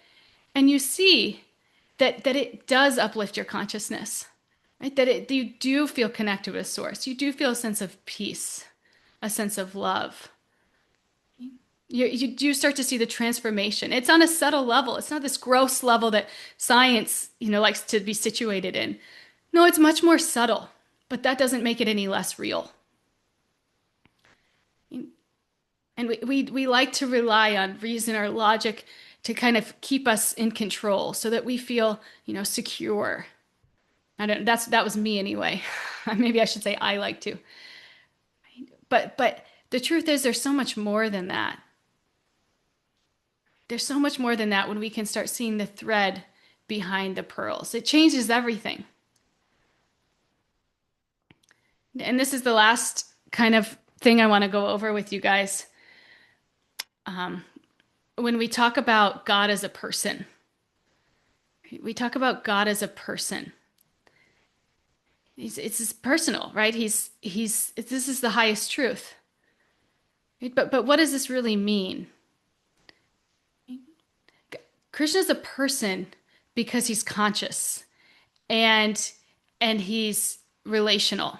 A: and you see that it does uplift your consciousness. Right? You do feel connected with source. You do feel a sense of peace, a sense of love. You do start to see the transformation. It's on a subtle level. It's not this gross level that science, likes to be situated in. No, it's much more subtle, but that doesn't make it any less real. And we like to rely on reason or logic to kind of keep us in control so that we feel, secure. That was me anyway. Maybe I should say I like to. But the truth is there's so much more than that. There's so much more than that when we can start seeing the thread behind the pearls. It changes everything. And this is the last kind of thing I want to go over with you guys. When we talk about God as a person, we talk about God as a person. It's personal, right? This is the highest truth. Right? But what does this really mean? Krishna's a person because he's conscious and he's relational.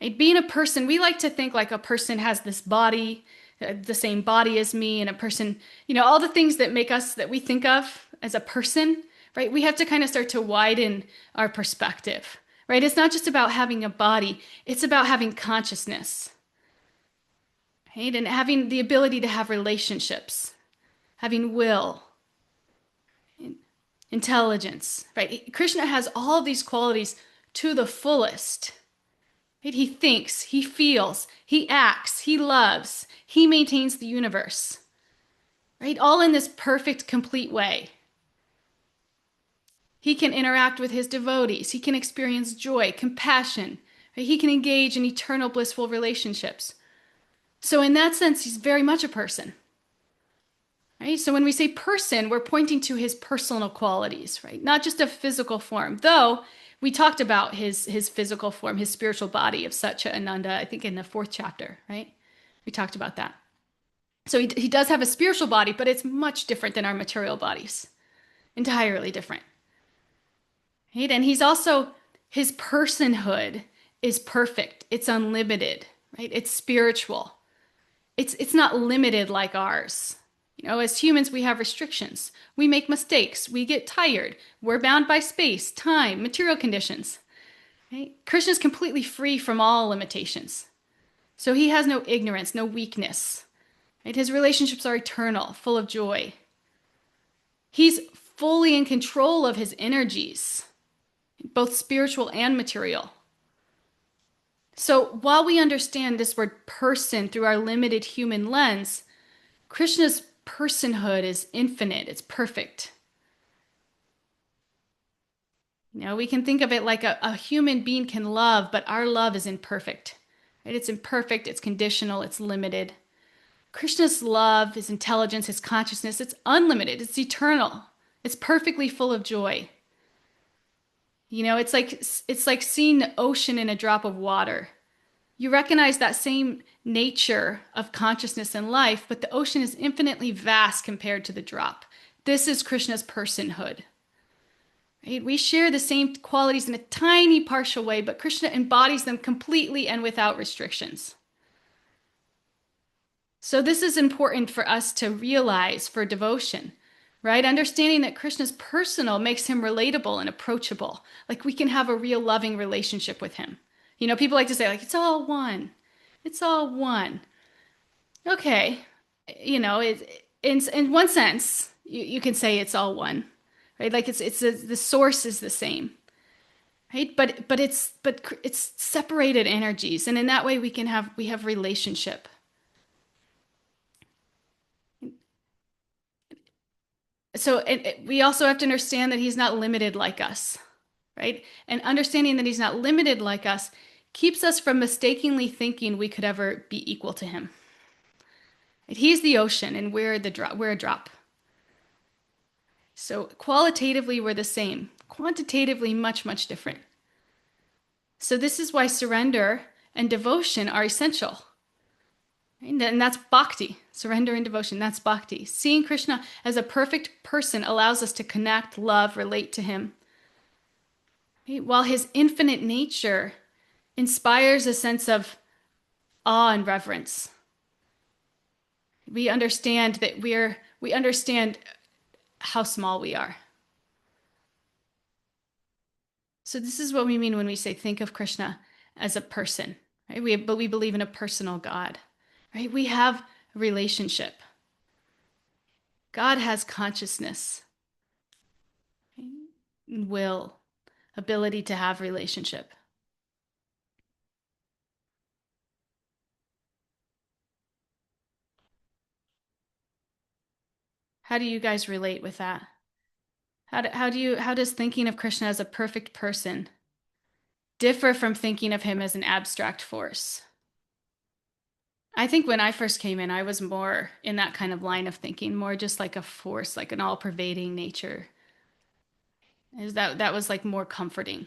A: Right? Being a person, we like to think like a person has this body, the same body as me, and a person, all the things that we think of as a person, right? We have to kind of start to widen our perspective, right? It's not just about having a body, it's about having consciousness, right? And having the ability to have relationships, having will, intelligence, right? Krishna has all these qualities to the fullest. Right? He thinks, he feels, he acts, he loves, he maintains the universe. Right? All in this perfect, complete way. He can interact with his devotees. He can experience joy, compassion. Right? He can engage in eternal blissful relationships. So in that sense, he's very much a person. Right? So when we say person, we're pointing to his personal qualities, right? Not just a physical form. Though we talked about his physical form, his spiritual body of Satya Ananda, I think in the 4th chapter, right? We talked about that. So he does have a spiritual body, but it's much different than our material bodies. Entirely different. Right? And his personhood is perfect. It's unlimited, right? It's spiritual. It's not limited like ours. As humans, we have restrictions. We make mistakes. We get tired. We're bound by space, time, material conditions. Right? Krishna is completely free from all limitations. So he has no ignorance, no weakness. Right? His relationships are eternal, full of joy. He's fully in control of his energies, both spiritual and material. So while we understand this word person through our limited human lens, Krishna's personhood is infinite, it's perfect. We can think of it like a human being can love, but our love is imperfect. Right? It's imperfect, it's conditional, it's limited. Krishna's love, his intelligence, his consciousness, it's unlimited, it's eternal. It's perfectly full of joy. It's like seeing the ocean in a drop of water. You recognize that same nature of consciousness and life, but the ocean is infinitely vast compared to the drop. This is Krishna's personhood. Right? We share the same qualities in a tiny partial way, but Krishna embodies them completely and without restrictions. So this is important for us to realize for devotion, right? Understanding that Krishna's personal makes him relatable and approachable. Like we can have a real loving relationship with him. People like to say, like, it's all one. It's all one. Okay. In one sense, you can say it's all one, right? Like the source is the same, right? But it's separated energies. And in that way we have relationship. So we also have to understand that he's not limited like us, right? And understanding that he's not limited like us keeps us from mistakenly thinking we could ever be equal to him. He's the ocean and we're a drop. So qualitatively, we're the same. Quantitatively, much, much different. So this is why surrender and devotion are essential. And that's bhakti. Surrender and devotion, that's bhakti. Seeing Krishna as a perfect person allows us to connect, love, relate to him. While his infinite nature inspires a sense of awe and reverence. We understand that we understand how small we are. So this is what we mean when we say think of Krishna as a person, right? But we believe in a personal God, right? We have a relationship. God has consciousness, right? Will, ability to have relationship. How do you guys relate with that? How does thinking of Krishna as a perfect person differ from thinking of him as an abstract force? I think when I first came in, I was more in that kind of line of thinking, more just like a force, like an all-pervading nature. Is that was like more comforting.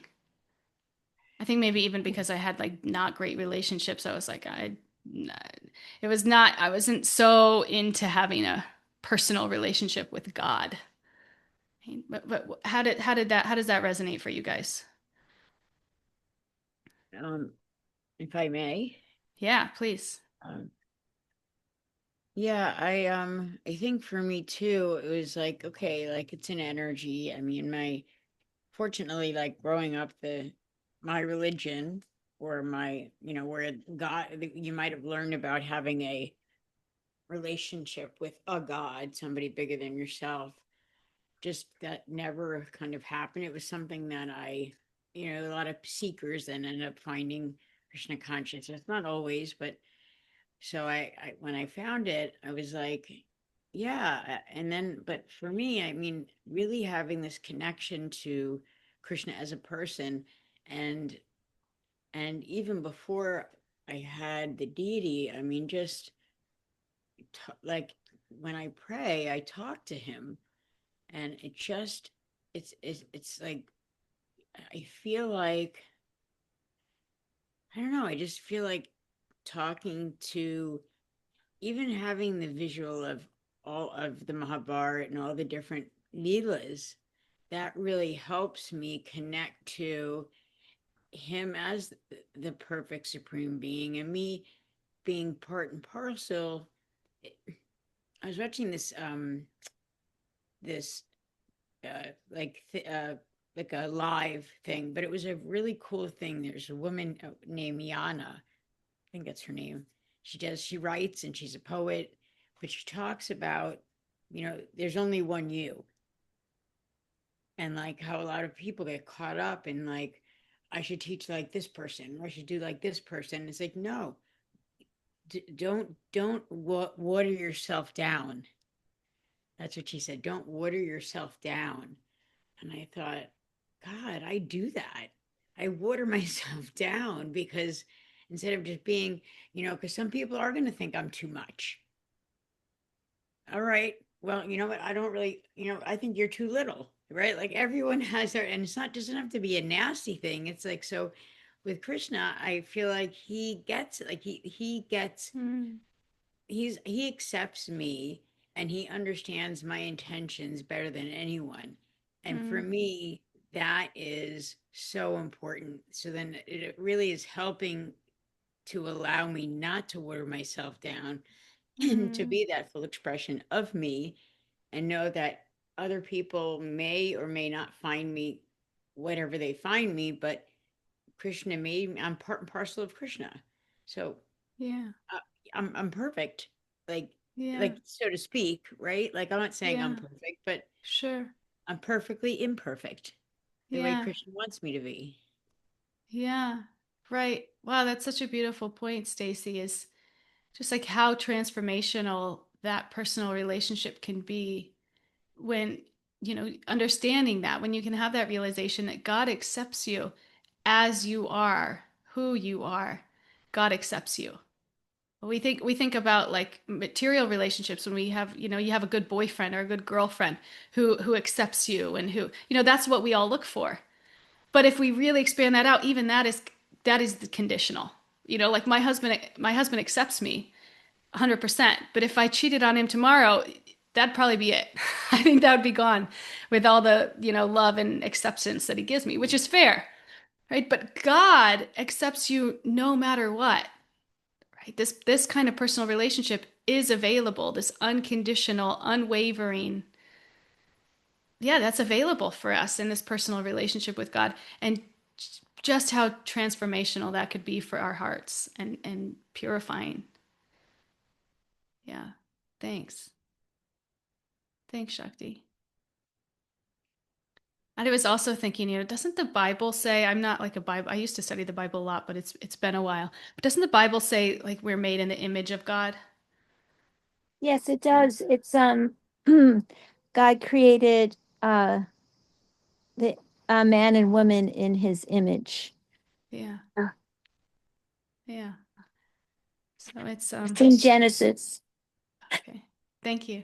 A: I think maybe even because I had like not great relationships, I was like, it was not, I wasn't so into having a personal relationship with God. But how does that resonate for you guys?
C: If I may.
A: Yeah, please.
C: Um, yeah, I think for me too, it was like, okay, like it's an energy. I mean, fortunately, like growing up, my religion or where God, you might have learned about having a relationship with a God, somebody bigger than yourself. Just that never kind of happened. It was something that a lot of seekers then end up finding Krishna consciousness. Not always, but so I when I found it, I was like, yeah. And then, but for me, I mean, really having this connection to Krishna as a person, and even before I had the deity, I mean, just like when I pray, I talk to him, and it's like I feel like I don't know. I just feel like talking to even having the visual of all of the Mahabharata and all the different Leelas, that really helps me connect to him as the perfect supreme being and me being part and parcel. I was watching this uh like a live thing, but it was a really cool thing. There's a woman named Yana, I think that's her name. She writes and she's a poet, but she talks about, there's only one you. And like how a lot of people get caught up in like, I should teach like this person, or I should do like this person. It's like, no, don't water yourself down. That's what she said. Don't water yourself down. And I thought, God, I do that. I water myself down because instead of just being, because some people are going to think I'm too much. All right. Well, you know what? I don't really, I think you're too little, right? Like everyone has their, and it's not, doesn't have to be a nasty thing. It's like, so with Krishna, I feel like he gets, like he gets,
A: Mm,
C: he accepts me and he understands my intentions better than anyone. And for
A: mm,
C: me, that is so important. So then it really is helping to allow me not to wear myself down and to
A: mm,
C: be that full expression of me and know that other people may or may not find me whatever they find me, but Krishna made me, I'm part and parcel of Krishna. So
A: yeah,
C: uh, I'm perfect, like
A: yeah,
C: like so to speak, right? Like I'm not saying I'm
A: yeah,
C: perfect, but
A: sure.
C: I'm perfectly imperfect, the way
A: Yeah,
C: Krishna wants me to be.
A: yeah, right. Wow, that's such a beautiful point, Stacy, is just like how transformational that personal relationship can be when, understanding that, when you can have that realization that God accepts you as you are, who you are, God accepts you. We think about like material relationships when we have, you have a good boyfriend or a good girlfriend who accepts you and who, that's what we all look for. But if we really expand that out, even that is the conditional. Like my husband accepts me 100%, but if I cheated on him tomorrow, that'd probably be it. I think that would be gone with all the, love and acceptance that he gives me, which is fair, right? But God accepts you no matter what. Right? This kind of personal relationship is available, this unconditional, unwavering. Yeah, that's available for us in this personal relationship with God. And just how transformational that could be for our hearts and purifying. Yeah. Thanks. Thanks, Shakti. I was also thinking, doesn't the Bible say, I'm not like a Bible, I used to study the Bible a lot, but it's been a while. But doesn't the Bible say like we're made in the image of God?
B: Yes, it does. It's God created the man and woman in his image.
A: Yeah. Yeah. So it's
B: It's in Genesis.
A: okay. Thank you.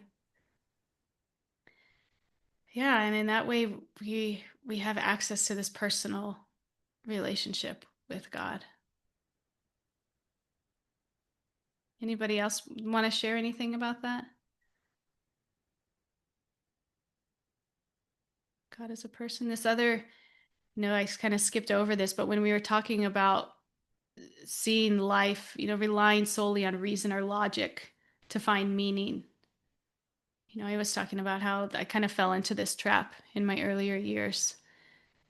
A: Yeah, and in that way we have access to this personal relationship with God. Anybody else want to share anything about that? God as a person. This other, I kind of skipped over this, but when we were talking about seeing life, relying solely on reason or logic to find meaning, I was talking about how I kind of fell into this trap in my earlier years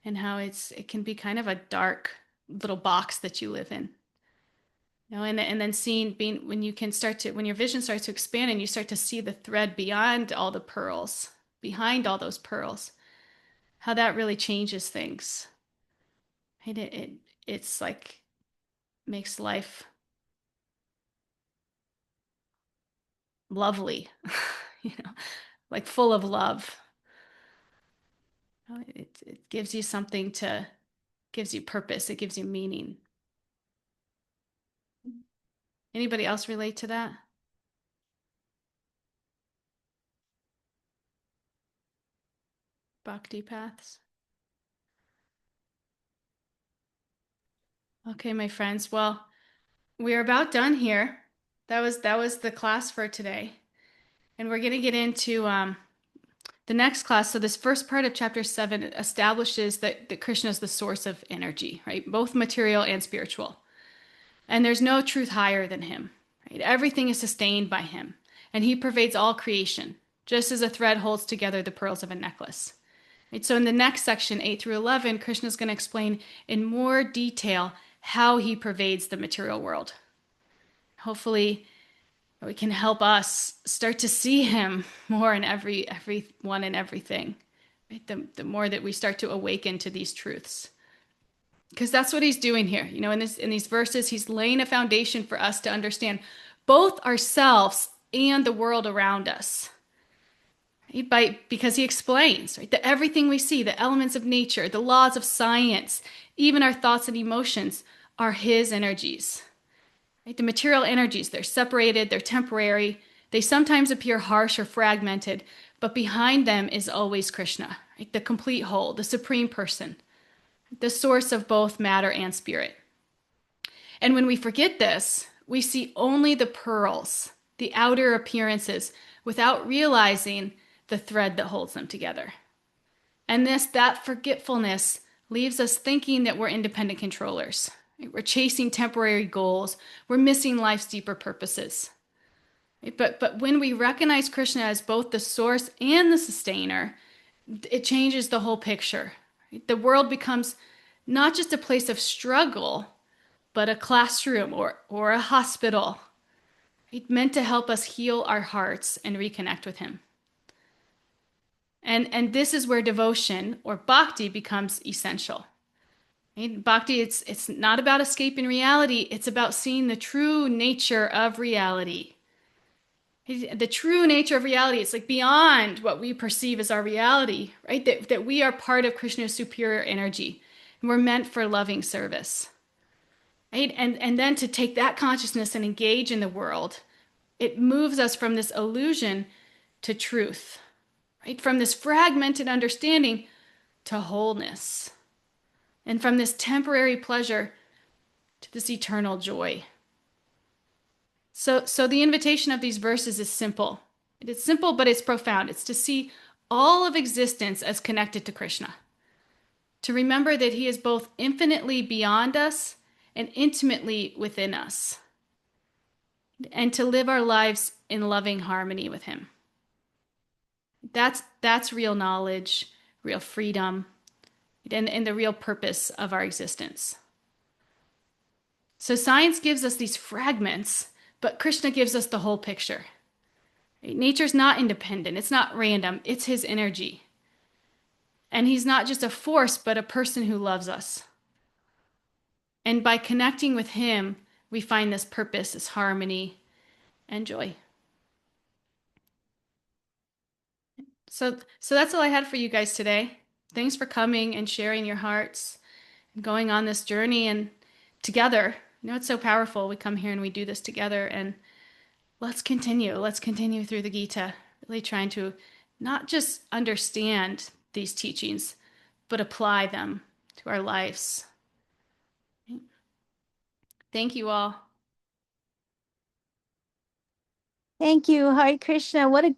A: and how it can be kind of a dark little box that you live in. And then being when you can start to, when your vision starts to expand and you start to see the thread beyond all the pearls, behind all those pearls, how that really changes things. And it's like makes life lovely, you know, like full of love. It gives you something gives you purpose. It gives you meaning. Anybody else relate to that? Bhakti paths. Okay, my friends. Well, we're about done here. That was the class for today. And we're going to get into the next class. So this first part of chapter 7 establishes that Krishna is the source of energy, right? Both material and spiritual. And there's no truth higher than him, right? Everything is sustained by him. And he pervades all creation, just as a thread holds together the pearls of a necklace. Right? So in the next section, 8 through 11, Krishna is going to explain in more detail how he pervades the material world. Hopefully, it can help us start to see him more in everyone and everything. Right? The more that we start to awaken to these truths. Because that's what he's doing here. In these verses, he's laying a foundation for us to understand both ourselves and the world around us. Right? Because he explains, right, that everything we see, the elements of nature, the laws of science, even our thoughts and emotions are his energies. Right? The material energies, they're separated, they're temporary, they sometimes appear harsh or fragmented, but behind them is always Krishna, right? The complete whole, the supreme person, the source of both matter and spirit. And when we forget this, we see only the pearls, the outer appearances, without realizing the thread that holds them together. And that forgetfulness leaves us thinking that we're independent controllers. We're chasing temporary goals. We're missing life's deeper purposes. But when we recognize Krishna as both the source and the sustainer, it changes the whole picture. The world becomes not just a place of struggle, but a classroom or a hospital. It's meant to help us heal our hearts and reconnect with him. And this is where devotion or bhakti becomes essential. Right? Bhakti, it's not about escaping reality. It's about seeing the true nature of reality. The true nature of reality, it's like beyond what we perceive as our reality, right? That we are part of Krishna's superior energy. And we're meant for loving service. right? And then to take that consciousness and engage in the world, it moves us from this illusion to truth, right? From this fragmented understanding to wholeness, and from this temporary pleasure to this eternal joy. So the invitation of these verses is simple. It is simple, but it's profound. It's to see all of existence as connected to Krishna, to remember that he is both infinitely beyond us and intimately within us, and to live our lives in loving harmony with him. That's real knowledge, real freedom, and the real purpose of our existence. So science gives us these fragments, but Krishna gives us the whole picture. Nature's not independent, it's not random, it's his energy. And he's not just a force, but a person who loves us. And by connecting with him, we find this purpose, this harmony, and joy. So that's all I had for you guys today. Thanks for coming and sharing your hearts and going on this journey and together. You know, it's so powerful. We come here and we do this together, and let's continue. Let's continue through the Gita, really trying to not just understand these teachings, but apply them to our lives. Thank you all.
B: Thank you, Hare Krishna. What a